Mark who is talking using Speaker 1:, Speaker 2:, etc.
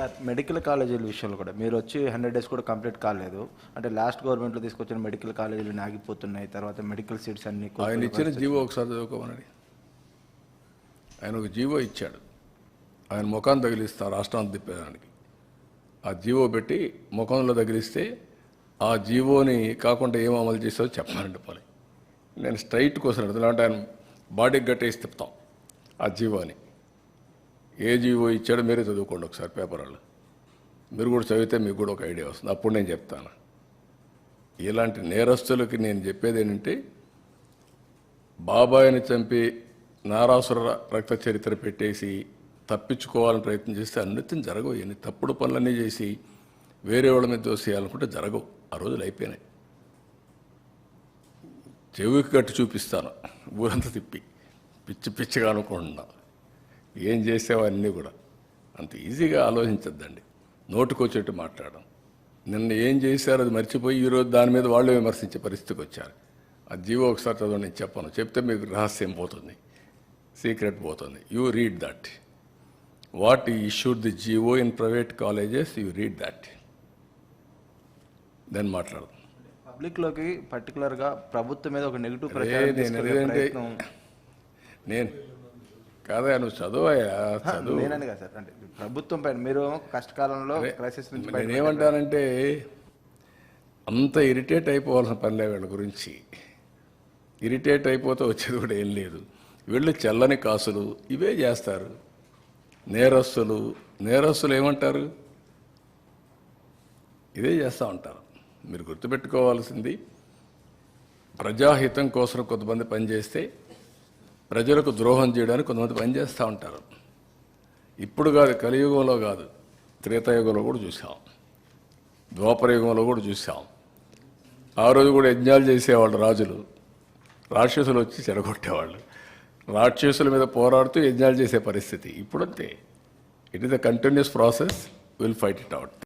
Speaker 1: Sir medical కాలేజీల విషయంలో కూడా మీరు వచ్చి 100 డేస్ కూడా కంప్లీట్ కాలేదు. అంటే లాస్ట్ గవర్నమెంట్లో తీసుకొచ్చిన మెడికల్ కాలేజీలు ఆగిపోతున్నాయి. తర్వాత మెడికల్ సీట్స్ అన్ని
Speaker 2: ఆయన ఇచ్చిన జీవో ఒకసారి చదువుకోమని. ఆయన ఒక జీవో ఇచ్చాడు, ఆయన ముఖాన్ని తగిలిస్తా రాష్ట్రాన్ని తిప్పేదానికి. ఆ జీవో పెట్టి ముఖంలో తగిలిస్తే ఆ జీవోని కాకుండా ఏం అమలు చేస్తారో చెప్పాలంటే పని. నేను స్ట్రైట్ కోసం అంటే ఆయన బాడీకి గట్టేసి తిప్పుతాం ఆ జీవోని. ఏ జీవో ఇచ్చాడో మీరే చదువుకోండి ఒకసారి పేపర్ వాళ్ళు. మీరు కూడా చదివితే మీకు కూడా ఒక ఐడియా వస్తుంది. అప్పుడు నేను చెప్తాను. ఇలాంటి నేరస్తులకి నేను చెప్పేది ఏంటంటే, బాబాయిని చంపి నారాసుర రక్త చరిత్ర పెట్టేసి తప్పించుకోవాలని ప్రయత్నం చేస్తే అన్నిటిని జరగవు. ఎన్ని తప్పుడు పనులన్నీ చేసి వేరే వాళ్ళ మీద దోసేయాలనుకుంటే జరగవు. ఆ రోజులు అయిపోయినాయి. చెవికి కట్టి చూపిస్తాను ఊరంతా తిప్పి, పిచ్చిగా అనుకుంటున్నా. ఏం చేసావో అన్నీ కూడా అంత ఈజీగా ఆలోచించద్దండి. నోటుకొచ్చేట్టు మాట్లాడడం. నిన్న ఏం చేశారో అది మర్చిపోయి ఈరోజు దాని మీద వాళ్ళు విమర్శించే పరిస్థితికి వచ్చారు. ఆ జీవో ఒకసారి చదవండి, నేను చెప్పను. చెప్తే మీకు రహస్యం పోతుంది, సీక్రెట్ పోతుంది. You read that. What issued the GO in private colleges, you read that, దెన్ మాట్లాడదాం.
Speaker 1: పబ్లిక్లోకి పర్టికులర్గా ప్రభుత్వం మీద ఒక నెగిటివ్
Speaker 2: నేను కాదా, నువ్వు చదువయ్యా, చదువు.
Speaker 1: నేనని కదా సార్, అంటే ప్రభుత్వం పైన మీరు కష్టకాలంలో క్రైసిస్ నుంచి
Speaker 2: నేనేమంటానంటే, అంత ఇరిటేట్ అయిపోవాల్సిన పనిలే వీళ్ళ గురించి. ఇరిటేట్ అయిపోతే వచ్చేది కూడా ఏం లేదు. వీళ్ళు చెల్లని కాసులు ఇవే చేస్తారు. నేరస్తులు ఏమంటారు, ఇదే చేస్తూ ఉంటారు. మీరు గుర్తుపెట్టుకోవాల్సింది, ప్రజాహితం కోసం కొంతమంది పనిచేస్తే ప్రజలకు ద్రోహం చేయడానికి కొంతమంది పనిచేస్తూ ఉంటారు. ఇప్పుడు కాదు, కలియుగంలో కాదు, త్రేతాయుగంలో కూడా చూసాం, ద్వాపరయుగంలో కూడా చూసాం. ఆ రోజు కూడా యజ్ఞాలు చేసేవాళ్ళు రాజులు, రాక్షసులు వచ్చి చెడగొట్టేవాళ్ళు. రాక్షసుల మీద పోరాడుతూ యజ్ఞాలు చేసే పరిస్థితి ఇప్పుడంతే. It is a continuous process. Will fight it out.